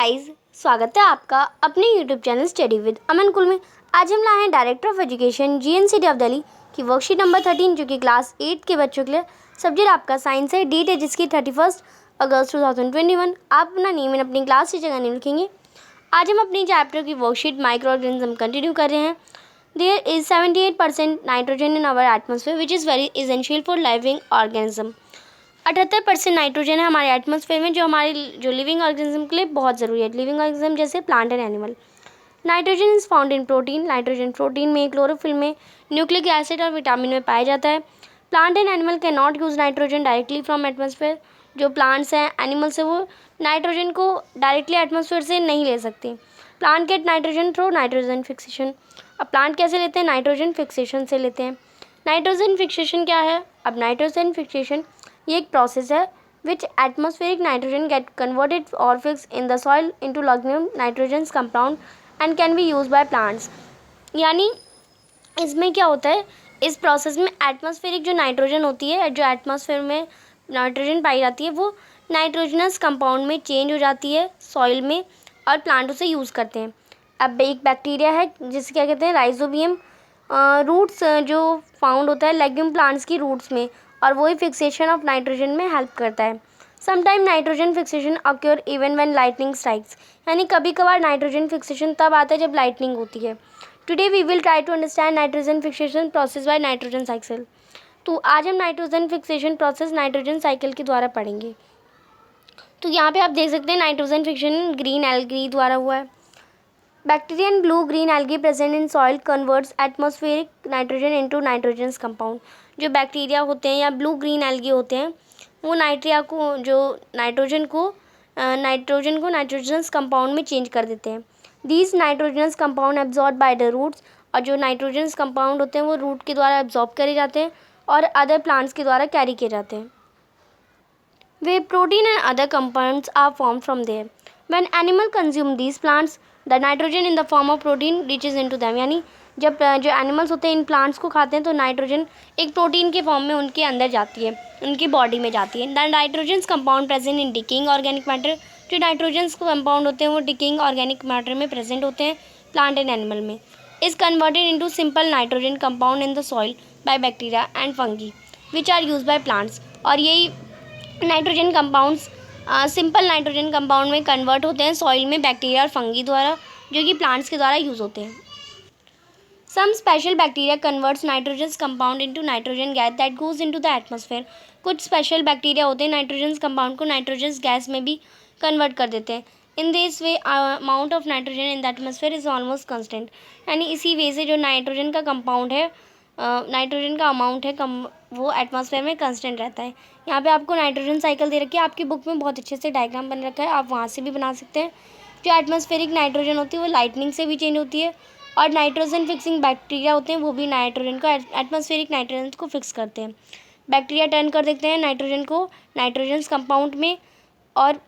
Guys, स्वागत है आपका अपने यूट्यूब चैनल स्टडी विद अमन कुल में। आज हम लाए हैं director of education GNCT of Delhi की वर्कशीट नंबर 13 जो कि क्लास 8 के बच्चों के लिए। सब्जेक्ट आपका साइंस है, डेट है जिसकी 31 अगस्त 2021। आप अपना नेम एंड अपनी क्लास की जगह नहीं लिखेंगे। आज हम अपनी चैप्टर की वर्कशीट माइक्रो ऑर्गेनिज्म कंटिन्यू कर रहे हैं। There is 78% nitrogen in our atmosphere which is very essential for living organism. 78% nitrogen है हमारे एटमॉस्फेयर में, जो लिविंग ऑर्गेनिज्म के लिए बहुत ज़रूरी है। लिविंग ऑर्गेनिज्म जैसे plant and animal. Nitrogen is found in protein. Nitrogen protein में, क्लोरोफिल में, न्यूक्लिक एसिड और विटामिन में पाया जाता है। Plant and animal can not use nitrogen directly from atmosphere. जो प्लांट्स हैं, एनिमल्स है, वो नाइट्रोजन को डायरेक्टली एटमॉस्फेयर से नहीं ले सकते। Plant get nitrogen through nitrogen fixation. अब प्लांट कैसे लेते हैं? नाइट्रोजन फिक्सेशन से लेते हैं। नाइट्रोजन फिक्सेशन क्या है? अब नाइट्रोजन फिक्सेशन ये एक प्रोसेस है which atmospheric nitrogen get converted और fix in the soil into lignium nitrogen compound and can be use by plants. यानी इसमें क्या होता है, इस प्रोसेस में एटमॉस्फेरिक जो नाइट्रोजन होती है, जो एटमॉस्फेयर में नाइट्रोजन पाई जाती है, वो नाइट्रोजनस कंपाउंड में चेंज हो जाती है सॉइल में और प्लांट उसे यूज़ करते हैं। अब एक बैक्टीरिया है जिसे क्या कहते हैं? राइजोबियम। रूट्स जो फाउंड होता है लेग्यूम प्लांट्स की रूट्स में, और वही फिक्सेशन ऑफ नाइट्रोजन में हेल्प करता है। Sometime nitrogen fixation acquire even when lightning strikes. यानी कभी कभार नाइट्रोजन फिक्सेशन तब आता है जब लाइटनिंग होती है। Today we will try to understand nitrogen fixation process by nitrogen cycle. तो आज हम nitrogen fixation process nitrogen cycle के द्वारा पढ़ेंगे। तो यहाँ पे आप देख सकते हैं नाइट्रोजन फिक्सेशन ग्रीन एल्गी द्वारा हुआ है। Bacteria and blue-green algae present in soil converts atmospheric nitrogen into nitrogenous compound। जो बैक्टीरिया होते हैं या ब्लू ग्रीन एल्गी होते हैं, वो नाइट्रोजन को नाइट्रोजनस कंपाउंड में चेंज कर देते हैं। These nitrogenous compound absorb by the roots. और जो नाइट्रोजनस कंपाउंड होते हैं वो रूट के द्वारा एब्जॉर्ब करे जाते हैं और अदर प्लांट्स के द्वारा कैरी किए जाते हैं। वे protein and other compounds are form from there. When animal consume these plants the nitrogen in the form of protein reaches into them. यानी जब जो एनिमल्स होते हैं इन प्लांट्स को खाते हैं तो नाइट्रोजन एक प्रोटीन के फॉर्म में उनके अंदर जाती है, उनकी बॉडी में जाती है। The nitrogen compound present in decaying organic matter. जो नाइट्रोजन कंपाउंड होते हैं वो डिकेइंग ऑर्गेनिक मैटर में प्रेजेंट होते हैं प्लांट एंड एनिमल में। Is converted into simple nitrogen compound in the soil by bacteria and fungi which are use by plants. और यही nitrogen compounds simple nitrogen compound में कन्वर्ट होते हैं soil में बैक्टीरिया और फंगी द्वारा, जो कि प्लांट्स के द्वारा यूज़ होते हैं। Some special bacteria converts nitrogen compound into nitrogen gas that goes into the atmosphere. कुछ स्पेशल बैक्टीरिया होते हैं नाइट्रोजन कंपाउंड को नाइट्रोजन गैस में भी कन्वर्ट कर देते हैं। In this way amount of nitrogen in the atmosphere is almost constant. यानी इसी वे से जो नाइट्रोजन का कंपाउंड है, नाइट्रोजन का अमाउंट है वो एटमॉस्फेयर में कंस्टेंट रहता है। यहाँ पे आपको नाइट्रोजन साइकिल दे रखी है, आपकी बुक में बहुत अच्छे से डायग्राम बन रखा है, आप वहाँ से भी बना सकते हैं। जो एटमॉस्फेरिक नाइट्रोजन होती है वो लाइटनिंग से भी चेंज होती है, और नाइट्रोजन फिक्सिंग बैक्टीरिया होते हैं वो भी नाइट्रोजन को एटमॉस्फेरिक नाइट्रोजन को फिक्स करते हैं। बैक्टीरिया टर्न कर देते हैं नाइट्रोजन को नाइट्रोजन कंपाउंड में, और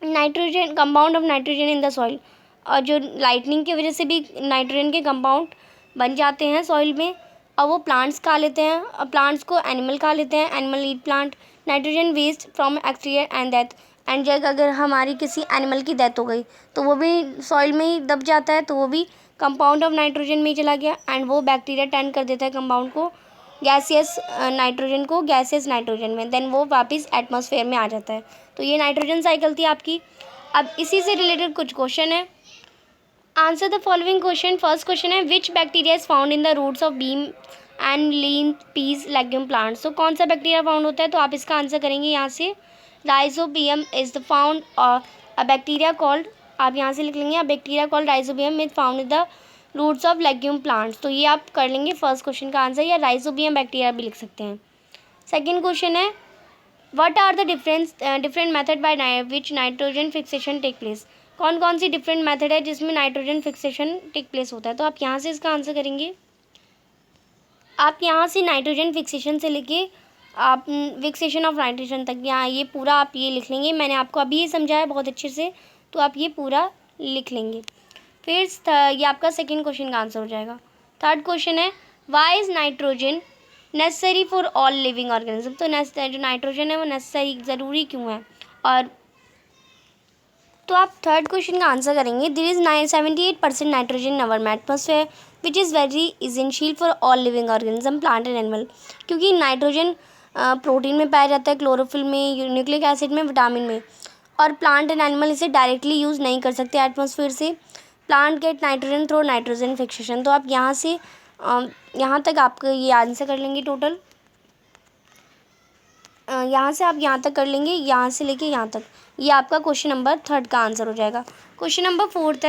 nitrogen compound of nitrogen in the soil. और जो लाइटनिंग की वजह से भी नाइट्रोजन के कंपाउंड बन जाते हैं सॉइल में, और वो प्लांट्स खा लेते हैं, और प्लांट्स को एनिमल खा लेते हैं, animal eat plant. Nitrogen waste from exterior and death. And जब अगर हमारी किसी एनिमल की डेथ हो गई तो वो भी सॉइल में ही दब जाता है, तो वो भी कंपाउंड ऑफ नाइट्रोजन में ही चला गया, एंड वो बैक्टीरिया टर्न कर देता है कंपाउंड को गैसियस नाइट्रोजन को गैसियस नाइट्रोजन में, देन वो वापस एटमॉस्फेयर में आ जाता है। तो ये नाइट्रोजन साइकिल थी आपकी। अब इसी से रिलेटेड कुछ क्वेश्चन है। Answer the following question. First question है which bacteria is found in the roots of bean and lean peas legume plants. तो कौन सा बैक्टीरिया फाउंड होता है? तो आप इसका आंसर करेंगे यहाँ से rhizobium is the found a bacteria called, आप यहाँ से लिख लेंगे a bacteria called rhizobium is found in the roots of legume plants. तो ये आप कर लेंगे फर्स्ट क्वेश्चन का आंसर, या राइजोबियम बैक्टीरिया भी लिख सकते हैं। सेकेंड क्वेश्चन है what are the different method by which nitrogen fixation take place. कौन कौन सी डिफरेंट मेथड है जिसमें नाइट्रोजन फिक्सेशन टेक प्लेस होता है? तो आप यहाँ से इसका आंसर करेंगे। आप यहाँ से नाइट्रोजन फिक्सेशन से लेके आप फिक्सेशन ऑफ नाइट्रोजन तक, यहाँ ये पूरा आप ये लिख लेंगे। मैंने आपको अभी ये समझाया बहुत अच्छे से, तो आप ये पूरा लिख लेंगे। फिर ये आपका सेकेंड क्वेश्चन का आंसर हो जाएगा। थर्ड क्वेश्चन है why is nitrogen necessary for all living organism. तो जो नाइट्रोजन है वो नेसेसरी ज़रूरी क्यों है? और तो आप थर्ड क्वेश्चन का आंसर करेंगे। There is 78% nitrogen in our atmosphere which is very essential for all living organism plant and animal. क्योंकि नाइट्रोजन प्रोटीन में पाया जाता है, क्लोरोफिल में, न्यूक्लिक एसिड में, विटामिन में, और प्लांट एंड एनिमल इसे डायरेक्टली यूज़ नहीं कर सकते एटमॉस्फेयर से। Plant get nitrogen through nitrogen fixation. तो आप यहाँ से यहाँ तक आपका ये आंसर कर लेंगे टोटल। यहाँ से आप यहाँ तक कर लेंगे, यहाँ से लेके यहाँ तक। ये आपका क्वेश्चन नंबर थर्ड का आंसर हो जाएगा। क्वेश्चन नंबर फोर्थ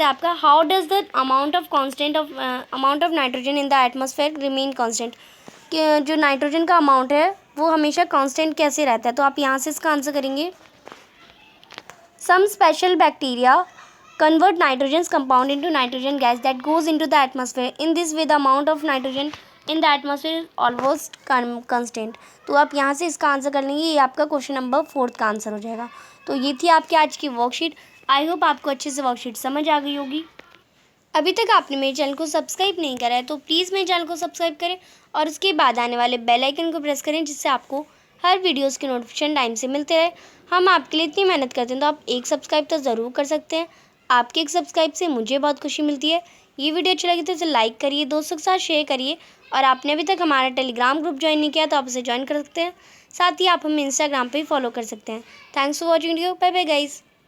है आपका, how does the amount of nitrogen in the atmosphere remain constant. कि जो नाइट्रोजन का अमाउंट है वो हमेशा कांस्टेंट कैसे रहता है। तो आप यहाँ से इसका आंसर करेंगे। Some special bacteria convert nitrogen's compound into nitrogen gas that goes into the atmosphere. In this way the amount of nitrogen in the atmosphere is almost constant. तो आप यहाँ से इसका आंसर कर लेंगे। ये आपका क्वेश्चन नंबर फोर्थ का आंसर हो जाएगा। तो ये थी आपकी आज की वर्कशीट। आई होप आपको अच्छे से वर्कशीट समझ आ गई होगी। अभी तक आपने मेरे चैनल को सब्सक्राइब नहीं करा है तो प्लीज़ मेरे चैनल को सब्सक्राइब करें और उसके बाद आने वाले बेल आइकन को प्रेस करें, जिससे आपको हर वीडियोस के नोटिफिकेशन टाइम से मिलते रहे। हम आपके लिए इतनी मेहनत करते हैं तो आप एक सब्सक्राइब तो ज़रूर कर सकते हैं। आपके एक सब्सक्राइब से मुझे बहुत खुशी मिलती है। ये वीडियो अच्छी लगी तो इसे लाइक करिए, दोस्तों के साथ शेयर करिए, और आपने अभी तक हमारा टेलीग्राम ग्रुप ज्वाइन नहीं किया तो आप उसे ज्वाइन कर सकते हैं। साथ ही आप हमें इंस्टाग्राम पे भी फॉलो कर सकते हैं। Thanks for watching video. Bye bye guys.